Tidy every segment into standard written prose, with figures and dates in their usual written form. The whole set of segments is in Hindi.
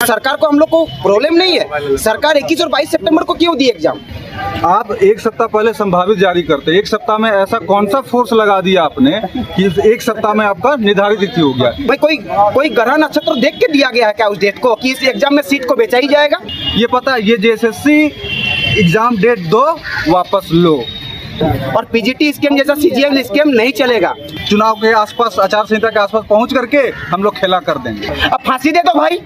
सरकार को हम लोग को प्रॉब्लम नहीं है। सरकार 21 और 22 सितंबर को क्यों दी एग्जाम? आप एक सप्ताह पहले संभावित जारी करते, एक सप्ताह में ऐसा कौन सा फोर्स लगा दिया आपने कि एक सप्ताह में आपका निर्धारित तिथि हो गया? भाई कोई ग्रह नक्षत्र देख के दिया गया है क्या उस डेट को कि इस एग्जाम में सीट को बेचा ही जाएगा? ये पता है, ये जेएसएससी एग्जाम डेट दो, वापस लो। और पीजीटी स्कीम जैसा सीजीएल स्कीम नहीं चलेगा। चुनाव के आसपास, आचार संहिता के आसपास पहुंच करके हम लोग खेला कर देंगे। अब फांसी दे दो भाई,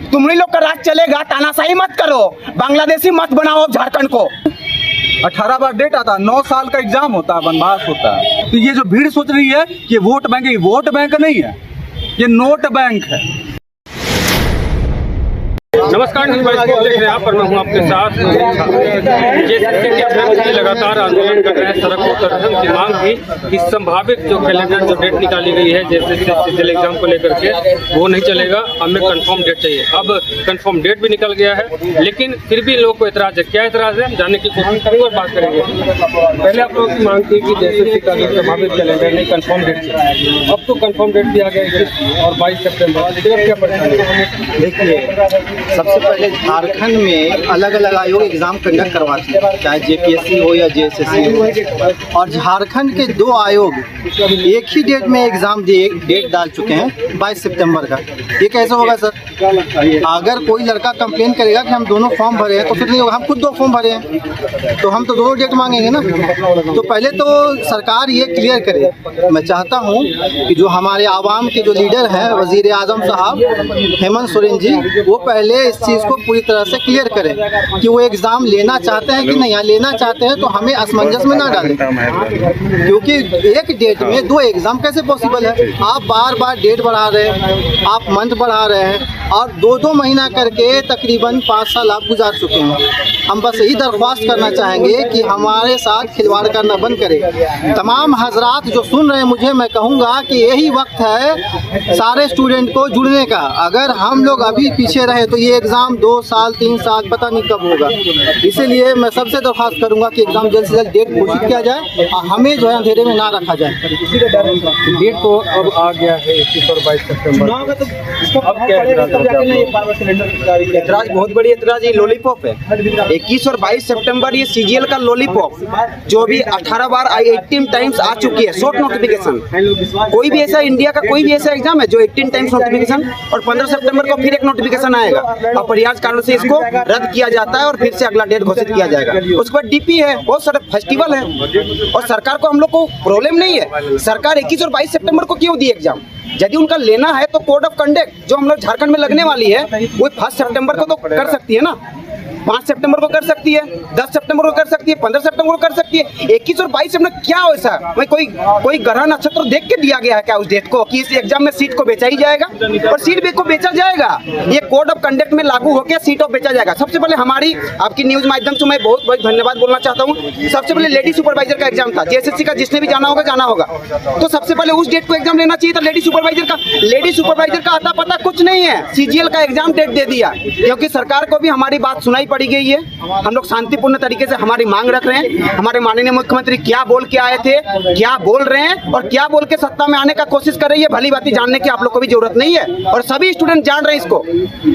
तुम्हारी लोग का राज चलेगा। तानाशाही मत करो, बांग्लादेशी मत बनाओ झारखंड को। 18 बार डेट आता है, 9 साल का एग्जाम होता है, वनवास होता है। तो ये जो भीड़ सोच रही है कि वोट बैंक है, वोट बैंक नहीं है, ये नोट बैंक है। नमस्कार, देख रहे हैं आप पर मैं हूं आपके साथ। जेएसएससी के अभ्यर्थी लगातार आंदोलन कर रहे हैं। सड़क को उत्तराखंड की मांग थी कि संभावित जो कैलेंडर जो डेट निकाली गई है जेएसएससी सीजीएल एग्जाम को लेकर के वो नहीं चलेगा, हमें कंफर्म डेट चाहिए। अब कंफर्म डेट भी निकल गया है, लेकिन फिर भी लोगों को एतराज है। क्या एतराज है जानने की कोशिश करेंगे और बात करेंगे। पहले आप लोगों की मांग थी कि जेएसएससी का जो संभावित कैलेंडर नहीं, कंफर्म डेट चाहिए। अब तो कंफर्म डेट भी आ गया 21 और 22 सितंबर। क्या परेशानी? देखिए, सबसे पहले झारखंड में अलग अलग आयोग एग्जाम कंडक्ट करवाते हैं, चाहे जेपीएससी हो या जेएसएससी हो। और झारखंड के 2 आयोग एक ही डेट में एग्जाम डेट डाल चुके हैं, 22 सितंबर का। ये कैसे होगा सर? अगर कोई लड़का कंप्लेन करेगा कि हम दोनों फॉर्म भरे हैं तो फिर नहीं होगा। हम खुद 2 फॉर्म भरे हैं तो हम तो दोनों डेट मांगेंगे ना। तो पहले तो सरकार ये क्लियर करे। मैं चाहता हूँ कि जो हमारे आवाम के जो लीडर हैं, वजीर आजम साहब हेमंत सोरेन जी, वो पहले इस चीज़ को पूरी तरह से क्लियर करें कि वो एग्ज़ाम लेना चाहते हैं कि नहीं। यहाँ लेना चाहते हैं तो हमें असमंजस में ना डालें, क्योंकि एक डेट में 2 एग्ज़ाम कैसे पॉसिबल है? आप बार बार डेट बढ़ा रहे हैं, आप मंथ बढ़ा रहे हैं, और 2-2 महीना करके तकरीबन 5 साल आप गुजार चुके हैं। हम बस यही दरख्वास्त करना चाहेंगे कि हमारे साथ खिलवाड़ करना बंद करें। तमाम हजरात जो सुन रहे हैं, मुझे मैं कहूँगा कि यही वक्त है सारे स्टूडेंट को जुड़ने का। अगर हम लोग अभी पीछे रहे तो ये एग्ज़ाम 2 साल 3 साल पता नहीं कब होगा। इसीलिए मैं सबसे दरख्वास्त करूँगा कि एग्ज़ाम जल्द से जल्द डेट घोषित किया जाए और हमें जो है अंधेरे में ना रखा जाए। डेट तो अब आ गया है 21 और 22 सितंबर। अब क्या एतराज, बहुत बड़ी एतराज, ये लॉलीपॉप है। 21 और 22 सितंबर ये सीजीएल का लॉलीपॉप जो भी 18 बार 18 टाइम्स आ चुकी है शॉर्ट नोटिफिकेशन। कोई भी ऐसा इंडिया का कोई भी ऐसा एग्जाम है जो 18 टाइम्स नोटिफिकेशन, और 15 सितंबर को फिर एक नोटिफिकेशन आएगा। अपरिहार्य कारण से इसको रद्द किया जाता है और फिर से अगला डेट घोषित किया जाएगा। उसके बाद डीपी है, बहुत सारे फेस्टिवल है, और सरकार को हम लोग को प्रॉब्लम नहीं है। सरकार 21 और 22 सितंबर को क्यों दी एग्जाम? यदि उनका लेना है तो कोड ऑफ कंडक्ट जो हम लोग झारखंड में लगने वाली है वो 1 सितंबर को तो कर सकती है ना, 5 सितंबर को कर सकती है, 10 सितंबर को कर सकती है, 15 सितंबर को कर सकती है। 21 और 22 सितंबर क्या हो ऐसा? भाई कोई ग्रह नक्षत्र देख के दिया गया है क्या उस डेट को कि इस एग्जाम में सीट को बेचा ही जाएगा? और सीट को बेचा जाएगा, ये कोड ऑफ कंडक्ट में लागू होकर सीट को बेचा जाएगा। सबसे पहले हमारी आपकी न्यूज माध्यम से मैं बहुत बहुत धन्यवाद बोलना चाहता हूँ। सबसे पहले लेडी सुपरवाइजर का एग्जाम था जेएसएससी का, जिसने भी जाना होगा। तो सबसे पहले उस डेट को एग्जाम लेना चाहिए था लेडी सुपरवाइजर का। लेडी सुपरवाइजर का आता पता कुछ नहीं है, सीजीएल का एग्जाम डेट दे दिया। क्योंकि सरकार को भी हमारी बात सुनाई पड़ी गई है। हम लोग शांतिपूर्ण तरीके से हमारी मांग रख रहे हैं। हमारे माननीय मुख्यमंत्री क्या बोल के आए थे, क्या बोल रहे हैं और क्या बोल के सत्ता में आने का कोशिश कर रही है, भली बात जानने की आप लोग को भी जरूरत नहीं है, और सभी स्टूडेंट जान रहे हैं इसको।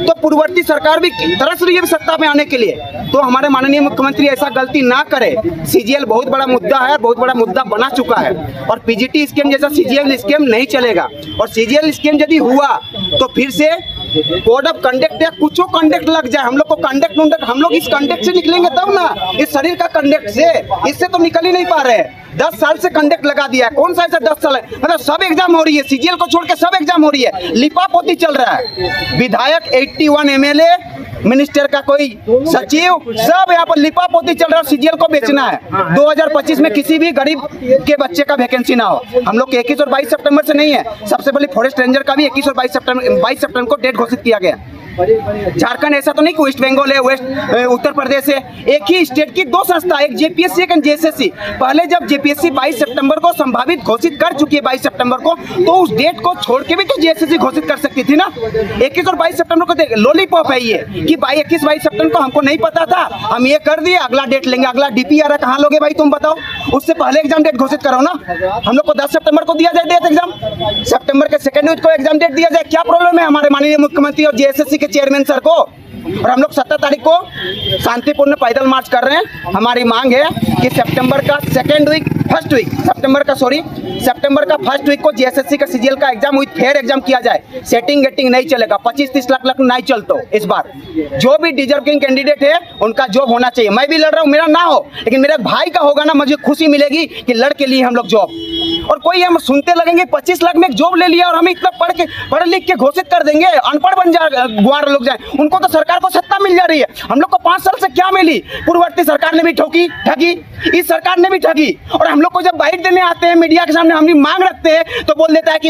तो पूर्ववर्ती सरकार भी तरस रही है सत्ता में आने के लिए। तो हमारे माननीय मुख्यमंत्री ऐसा गलती ना करे। सीजीएल बहुत बड़ा मुद्दा है, बहुत बड़ा मुद्दा बना चुका है, और पीजीटी स्कीम जैसा सीजीएल स्कीम नहीं चलेगा। और सीजीएल स्कीम यदि हुआ तो फिर से कोड ऑफ कंडक्ट या कुछ कंडक्ट लग जाए। हम लोग को कंडक्ट हम लोग इस कंडक्ट से निकलेंगे तब ना, इस शरीर का कंडक्ट से, इससे तो निकल ही नहीं पा रहे। 10 साल से कंडक्ट लगा दिया है। कौन सा ऐसा 10 साल है? मतलब सब एग्जाम हो रही है, सीजीएल को छोड़ के सब एग्जाम हो रही है। लिपापोती चल रहा है। विधायक 81 एमएलए, मिनिस्टर का कोई सचिव, सब यहाँ पर लिपापोती चल रहा है। सीजीएल को बेचना है। 2025 में किसी भी गरीब के बच्चे का वैकेंसी ना हो। हम लोग के 21 और 22 सितंबर से नहीं है। सबसे पहले फॉरेस्ट रेंजर का भी 21 और 22 सितंबर को डेट घोषित किया गया। झारखंड ऐसा तो नहीं कि वेस्ट बंगाल है, उत्तर प्रदेश है। एक ही स्टेट की 2 संस्था, एक जेपीएससी एक जेएसएससी। पहले जब जेपीएससी 22 सितंबर को संभावित घोषित कर चुकी है 22 सितंबर को, तो उस डेट को छोड़ के भी तो जेएसएससी घोषित कर सकती थी ना। 21 और 22 सितंबर को देख, लॉलीपॉप है ये कि 21-22 सितंबर को हमको नहीं पता था, हम ये कर दिए, अगला डेट लेंगे। अगला डीपी आ रहा, कहाँ लोगे भाई तुम बताओ? उससे पहले एग्जाम डेट घोषित करो ना। हम लोग को 10 सितंबर को दिया जाए डेट एग्जाम, सितंबर के 2nd वीक को एग्जाम डेट दिया जाए। क्या प्रॉब्लम है हमारे माननीय मुख्यमंत्री और जेएसएससी के चेयरमैन सर को। और हम लोग 17 तारीख को शांतिपूर्ण पैदल मार्च कर रहे हैं। हमारी मांग है कि सितंबर का फर्स्ट वीक को जीएसएससी का सीजीएल का एग्जाम विथ फेयर एग्जाम किया जाए। सेटिंग गेटिंग नहीं चलेगा, 25-30 लाख नहीं चलता इस बार। जो भी डिजर्विंग कैंडिडेट है उनका जॉब होना चाहिए। मैं भी लड़ रहा हूँ, मेरा ना हो, लेकिन मेरे भाई का होगा ना, मुझे खुशी मिलेगी कि लड़ के लिए हम लोग जॉब। और कोई हम सुनते लगेंगे 25 लाख में एक जॉब ले लिया और हमें इतना पढ़ लिख के घोषित कर देंगे, अनपढ़ बन जाए गुआर लोग जाए। उनको तो सरकार को सत्ता मिल जा रही है, हम लोग को 5 साल से क्या मिली? पूर्ववर्ती सरकार ने भी ठगी, इस सरकार ने भी ठगी। और हम लोग को जब बाइट देने आते हैं मीडिया के सामने, हम मांग रखते हैं तो बोल देता है कि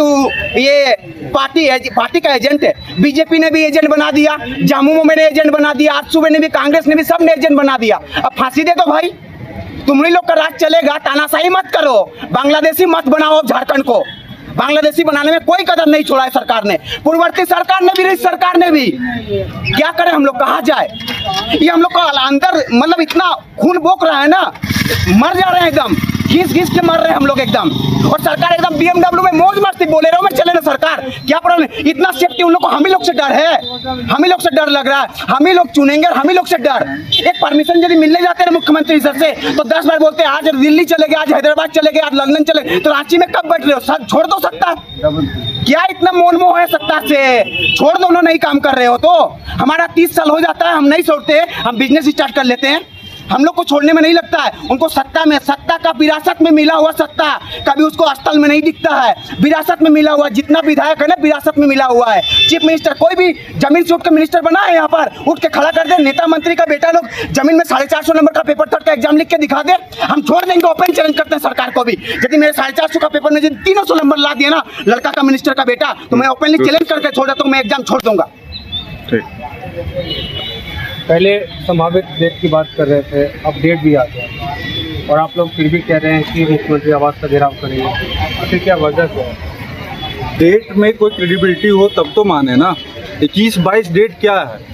ये पार्टी का एजेंट है। बीजेपी ने भी एजेंट बना दिया, झामुमो में एजेंट बना दिया, आज सुबह ने भी, कांग्रेस ने भी, सब ने एजेंट बना दिया। अब फांसी दे दो भाई, तुम्हारी लोग का राज चलेगा। तानाशाही मत करो, बांग्लादेशी मत बनाओ झारखंड को। बांग्लादेशी बनाने में कोई कदम नहीं छोड़ा है सरकार ने, पूर्ववर्ती सरकार ने भी, इस सरकार ने भी। क्या करें हम लोग, कहाँ जाए? ये हम लोग का अंदर मतलब इतना खून बोक रहा है ना, मर जा रहे हैं एकदम, घिस के मर रहे हैं हम लोग एकदम। और सरकार एकदम BMW में मौज मस्ती बोलेरो में चले ना सरकार, क्या प्रॉब्लम? इतना सेफ्टी उन लोग को, हम ही लोग से डर है, हम ही लोग से डर लग रहा है, हम ही लोग चुनेंगे और हम ही लोग से डर। एक परमिशन यदि मिलने जाते हैं मुख्यमंत्री सर से तो 10 बार बोलते हैं आज दिल्ली चले गए, आज हैदराबाद चले गए, आज लंदन चले गए। तो रांची में कब बैठ रहे हो? सब छोड़ दो सत्ता, क्या इतना मोह मोह है सत्ता से? छोड़ दो ना, नहीं काम कर रहे हो तो। हमारा 30 साल हो जाता है, हम नहीं छोड़ते, हम बिजनेस स्टार्ट कर लेते हैं। हम लोग को छोड़ने में नहीं लगता है, उनको सत्ता का विरासत में मिला हुआ सत्ता कभी उसको स्थल में नहीं दिखता है। विरासत में मिला हुआ, जितना विधायक है ना विरासत में मिला हुआ है। चीफ मिनिस्टर कोई भी जमीन से उठ के मिनिस्टर बना है यहाँ पर, उठ के खड़ा कर दे। नेता मंत्री का बेटा लोग जमीन में 450 नंबर का पेपर थर्ड का एग्जाम लिख के दिखा दे, हम छोड़ देंगे। ओपन चैलेंज करते हैं सरकार को भी, यदि मेरे 450 का पेपर में 300 नंबर ला दिया ना लड़का का मिनिस्टर का बेटा, तो मैं ओपनली चैलेंज करके छोड़ देता हूँ, मैं एग्जाम छोड़ दूंगा। पहले संभावित डेट की बात कर रहे थे, अब डेट भी आ गया और आप लोग फिर भी कह रहे हैं कि मुख्यमंत्री आवास का घेराव करेंगे। आखिर क्या वजह क्या है? डेट में कोई क्रेडिबिलिटी हो तब तो माने ना। 21-22 डेट क्या है?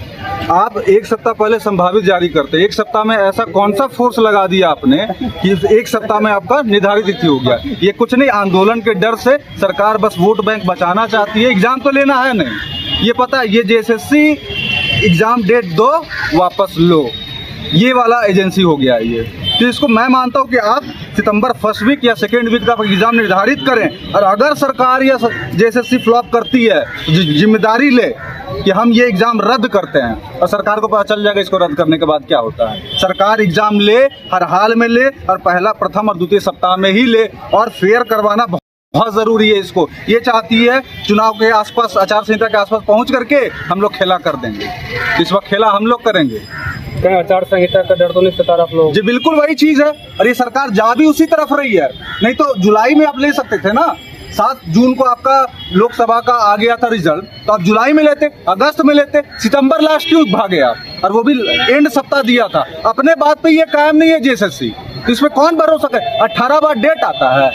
आप एक सप्ताह पहले संभावित जारी करते, एक सप्ताह में ऐसा कौन सा फोर्स लगा दिया आपने कि एक सप्ताह में आपका निर्धारित तिथि हो गया? ये कुछ नहीं, आंदोलन के डर से सरकार बस वोट बैंक बचाना चाहती है, एग्जाम तो लेना है नहीं। ये पता है, ये जीएसएससी एग्जाम डेट दो वापस लो, ये वाला एजेंसी हो गया है ये। तो इसको मैं मानता हूँ कि आप सितंबर फर्स्ट वीक या सेकेंड वीक का एग्जाम निर्धारित करें, और अगर सरकार या जीएसएससी फ्लॉप करती है जिम्मेदारी ले कि हम ये एग्जाम रद्द करते हैं, और सरकार को पता चल जाएगा इसको रद्द करने के बाद क्या होता है। सरकार एग्जाम ले, हर हाल में ले, और प्रथम और द्वितीय सप्ताह में ही ले, और फेयर करवाना बहुत जरूरी है। इसको ये चाहती है चुनाव के आसपास, आचार संहिता के आसपास पहुंच करके हम लोग खेला कर देंगे। इस वक्त खेला हम लोग करेंगे। क्या आचार संहिता का डर तो नहीं सता आप लोग? जी बिल्कुल वही चीज है, और ये सरकार जा भी उसी तरफ रही है। नहीं तो जुलाई में आप ले सकते थे ना, 7 जून को आपका लोकसभा का आ गया था रिजल्ट, तो आप जुलाई में लेते, अगस्त में लेते, सितंबर लास्ट क्यों भागे आप? और वो भी एंड सप्ताह दिया था। अपने बात पे ये कायम नहीं है जीएसएससी, तो इसमें कौन भरोसा करे? 18 बार डेट आता है,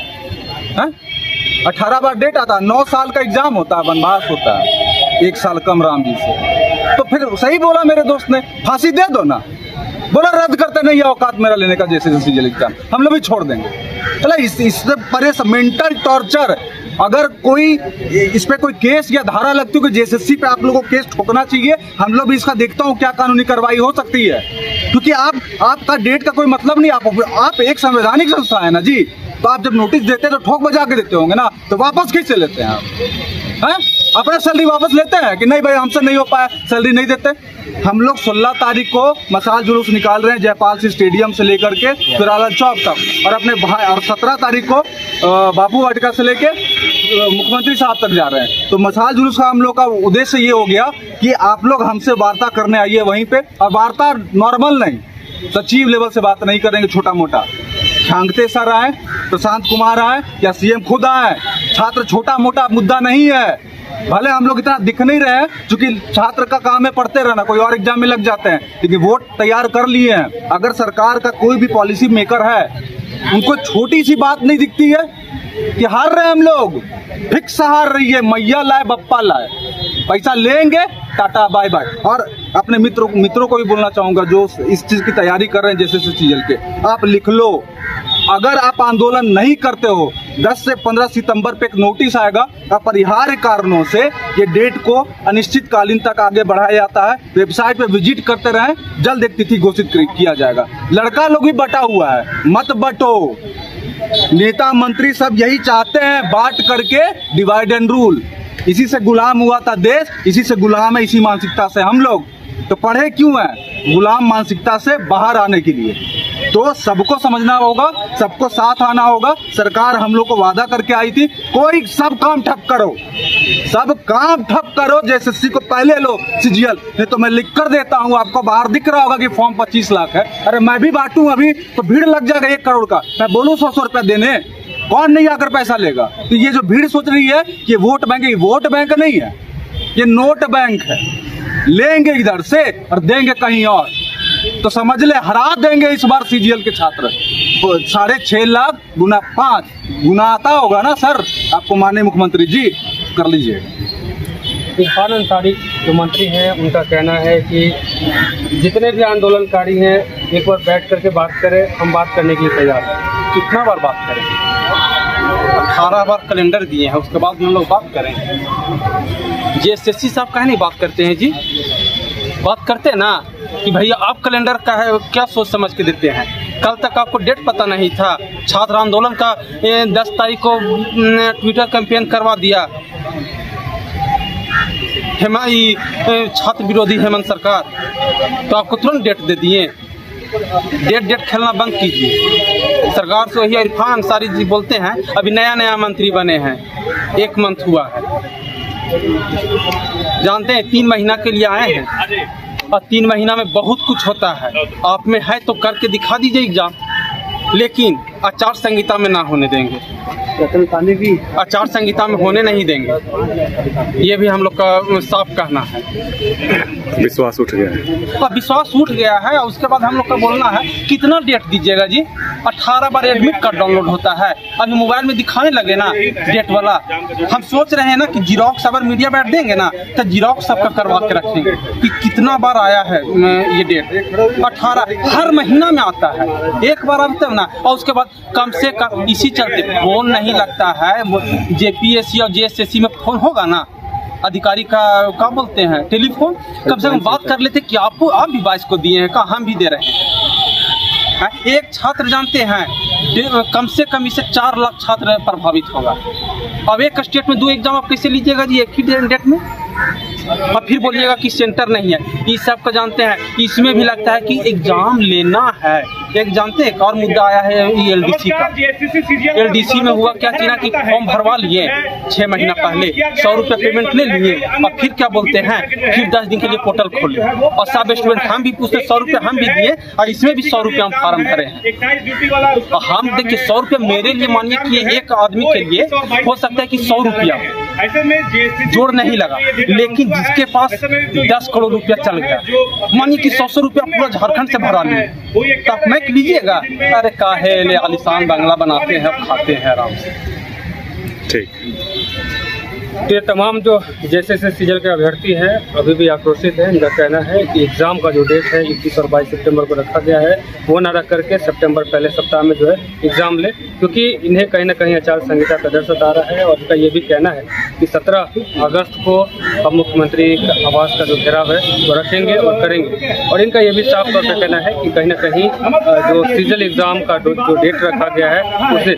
18 बार डेट आता है, 9 साल का एग्जाम होता है, वनवास होता है 1 साल कम राम जी से। तो फिर सही बोला मेरे दोस्त ने, फांसी दे दो ना, बोला रद्द करते नहीं, औकात मेरा लेने का जैसे एग्जाम, हम लोग भी छोड़ देंगे। चला इससे परे मेंटल टॉर्चर, अगर कोई इस पे कोई केस या धारा लगती है कि जीएसएससी पे आप लोगों को केस ठोकना चाहिए, हम लोग भी इसका देखता हूँ क्या कानूनी कार्रवाई हो सकती है। क्योंकि आपका डेट का कोई मतलब नहीं, आप एक संवैधानिक संस्था है ना जी, तो आप जब नोटिस देते हैं तो ठोक बजा के देते होंगे ना, तो वापस कैसे लेते हैं आप? हैं? अपना सैलरी वापस लेते हैं कि नहीं भाई हमसे नहीं हो पाया, सैलरी नहीं देते? हम लोग 16 तारीख को मसाल जुलूस निकाल रहे हैं जयपाल सिंह स्टेडियम से लेकर के फिराला चौक तक, और अपने भाई, और 17 तारीख को बापू वाटिका से लेके मुख्यमंत्री साहब तक जा रहे हैं। तो मसाल जुलूस का हम लोग का उद्देश्य ये हो गया कि आप लोग हमसे वार्ता करने आइए वहीं पे, और वार्ता नॉर्मल नहीं, सचिव लेवल से बात नहीं करेंगे छोटा मोटा। छांगते सर आए, प्रशांत कुमार आए, या सीएम खुद आए, छात्र छोटा मोटा मुद्दा नहीं है। भले हम लोग इतना दिख नहीं रहे हैं, क्योंकि छात्र का काम है पढ़ते रहना, कोई और एग्जाम में लग जाते हैं, लेकिन वोट तैयार कर लिए हैं। अगर सरकार का कोई भी पॉलिसी मेकर है, उनको छोटी सी बात नहीं दिखती है कि हार रहे हम लोग, फिक्स हार रही है, मैया लाए बप्पा लाए, पैसा लेंगे, टाटा बाय बाय। और अपने मित्रों को भी बोलना चाहूंगा जो इस चीज की तैयारी कर रहे हैं जैसे सीजीएल के, आप लिख लो, अगर आप आंदोलन नहीं करते हो 10 से 15 सितंबर पे एक नोटिस आएगा, अपरिहार्य कारणों से ये डेट को अनिश्चितकालीन तक आगे बढ़ाया जाता है। वेबसाइट पे विजिट करते रहें, जल्द एक तिथि घोषित किया जाएगा। लड़का लोग भी बटा हुआ है, मत बटो। नेता मंत्री सब यही चाहते हैं, बांट करके डिवाइड एंड रूल। इसी से गुलाम हुआ था देश, इसी से गुलाम है, इसी मानसिकता से हम लोग। तो पढ़े क्यों हैं? गुलाम मानसिकता से बाहर आने के लिए। तो सबको समझना होगा, सबको साथ आना होगा। सरकार हम लोग को वादा करके आई थी, कोई सब काम ठप करो, सब काम ठप करो। जेएसएससी को पहले लो सीजीएल, नहीं तो मैं लिख कर देता हूँ आपको। बाहर दिख रहा होगा कि फॉर्म 25 लाख है। अरे मैं भी बांटूं अभी तो भीड़ लग जाएगा 1 करोड़ का। मैं बोलूँ 100 रुपया देने, कौन नहीं आकर पैसा लेगा? तो ये जो भीड़ सोच रही है कि वोट बैंक है, ये वोट बैंक नहीं है, ये नोट बैंक है। लेंगे इधर से और देंगे कहीं और। तो समझ ले, हरा देंगे इस बार सीजीएल के छात्र। 6.5 लाख गुना 5 गुना आता होगा ना सर, आपको माननीय मुख्यमंत्री जी, कर लीजिए। इरफान अंसारी जो मंत्री हैं, उनका कहना है कि जितने भी आंदोलनकारी हैं एक बार बैठ करके बात करें, हम बात करने के लिए तैयार हैं। कितना बार बात करें? 18 बार कैलेंडर दिए हैं, उसके बाद हम लोग बात करें। जेएसएससी साहब काहे नहीं बात करते हैं जी? बात करते हैं ना कि भैया आप कैलेंडर का है क्या सोच समझ के देते हैं। कल तक आपको डेट पता नहीं था। छात्र आंदोलन का 10 तारीख को ट्विटर कैंपेन करवा दिया छात्र विरोधी हेमंत सरकार, तो आपको तुरंत डेट दे दिए। डेट खेलना बंद कीजिए। सरकार से वही इरफान अंसारी जी बोलते हैं, अभी नया मंत्री बने हैं, 1 मंथ हुआ है। जानते हैं 3 महीना के लिए आए हैं और 3 महीना में बहुत कुछ होता है। आप में है तो करके दिखा दीजिए एग्जाम, लेकिन आचार संहिता में ना होने देंगे, आचार संहिता में होने नहीं देंगे। ये भी हम लोग का साफ कहना है। विश्वास उठ गया है, और विश्वास उठ गया है। और उसके बाद हम लोग का बोलना है, कितना डेट दीजिएगा जी? 18 बार एडमिट कार्ड डाउनलोड होता है, अभी मोबाइल में दिखाने लगे ना डेट वाला। हम सोच रहे हैं ना कि जीरोक्स अगर मीडिया बैठ देंगे ना तो जीरोक्स सबका करवा के रखेंगे कि कितना बार आया है ये डेट। 18 हर महीना में आता है, 1 बार आता है ना। और उसके बाद कम से कम इसी चलते फोन नहीं लगता है। जेपीएससी और जेएसएससी में फोन होगा ना, अधिकारी का क्या बोलते हैं, टेलीफोन, कम से कम बात कर लेते कि आप भी 22 को दिए हैं का, हम भी दे रहे हैं। एक छात्र जानते हैं कम से कम इससे 4 लाख छात्र प्रभावित होगा। अब एक स्टेट में 2 एग्जाम आप कैसे लीजिएगा जी एक ही डेट में? और फिर बोलिएगा कि सेंटर नहीं है। इस सब का जानते हैं, इसमें भी लगता है कि एग्जाम लेना है। एक जानते हैं एक और मुद्दा आया है एलडीसी का। एलडीसी में हुआ क्या चीना कि फॉर्म भरवा लिए 6 महीना पहले, 100 रुपये पेमेंट ले लिए और फिर क्या बोलते हैं, फिर 10 दिन के लिए पोर्टल खोले और सब स्टूडेंट हम भी पूछते 100 रुपये हम भी दिए और इसमें भी 100 रुपये हम फॉर्म भरे हैं। और हम देखिए 100 रुपये मेरे लिए मानिए कि एक आदमी के लिए हो सकता है कि 100 रुपया जोड़ नहीं लगा, लेकिन जिसके पास 10 करोड़ रुपया चल गया, मानिए कि 100 रुपया पूरा झारखंड से भरा लिए, तब मैं लीजिएगा। अरे काहे ले आलिशान बंगला बनाते हैं, खाते हैं आराम से। ठीक। ये तमाम जो जैसे सीजल के अभ्यर्थी हैं अभी भी आक्रोशित हैं। इनका कहना है कि एग्ज़ाम का जो डेट है 21 और 22 सितंबर को रखा गया है, वो ना रख करके सितंबर पहले सप्ताह में जो है एग्ज़ाम ले, क्योंकि इन्हें कहीं ना कहीं आचार संहिता का डर सता रहा है। और इनका ये भी कहना है कि 17 अगस्त को अब मुख्यमंत्री आवास का जो घेराव है वो रखेंगे और करेंगे। और इनका ये भी साफ तौर पर कहना है कि कहीं ना कहीं जो सीजल एग्ज़ाम का जो डेट रखा गया है उसे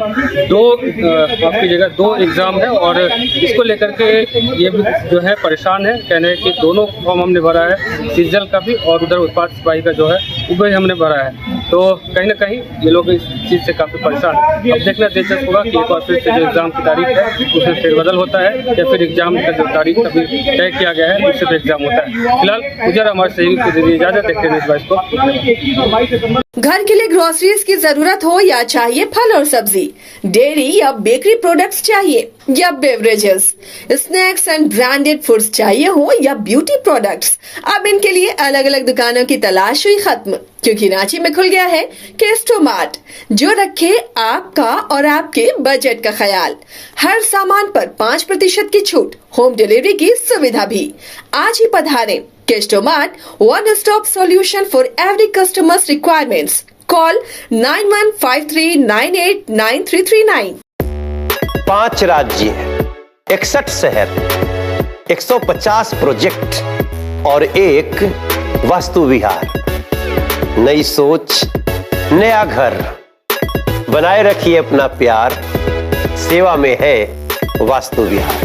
2 एग्ज़ाम है और इसको लेकर के ये भी जो है परेशान है। कहने है कि दोनों फॉर्म हमने भरा है, सीजल का भी और उधर उत्पाद सिपाही का जो है वो भी हमने भरा है। तो कहीं ना कहीं ये लोग इस चीज़ से काफ़ी परेशान है। अब देखना दिलचस्प होगा कि एक बार फिर से जो एग्ज़ाम की तारीख है उसमें फेरबदल होता है या फिर एग्ज़ाम का जो तारीख अभी तय किया गया है उससे तो एग्ज़ाम होता है। फिलहाल गुजर हमारे सहयोगी को दीजिए इजाज़त, देखते हैं इस बात को। घर के लिए ग्रोसरीज की जरूरत हो या चाहिए फल और सब्जी, डेयरी या बेकरी प्रोडक्ट्स चाहिए या beverages, snacks and branded foods चाहिए हो या ब्यूटी प्रोडक्ट्स, अब इनके लिए अलग अलग दुकानों की तलाश हुई खत्म, क्योंकि रांची में खुल गया है केस्टो मार्ट, जो रखे आपका और आपके बजट का ख्याल। हर सामान पर 5% की छूट, होम डिलीवरी की सुविधा भी। आज ही पधारें Kesto mart, one stop solution for every customers requirements. Call 9153989339. 5 राज्य, 61 शहर, 150 प्रोजेक्ट और एक वास्तु विहार। नई सोच, नया घर। बनाए रखिए अपना प्यार, सेवा में है वास्तु विहार।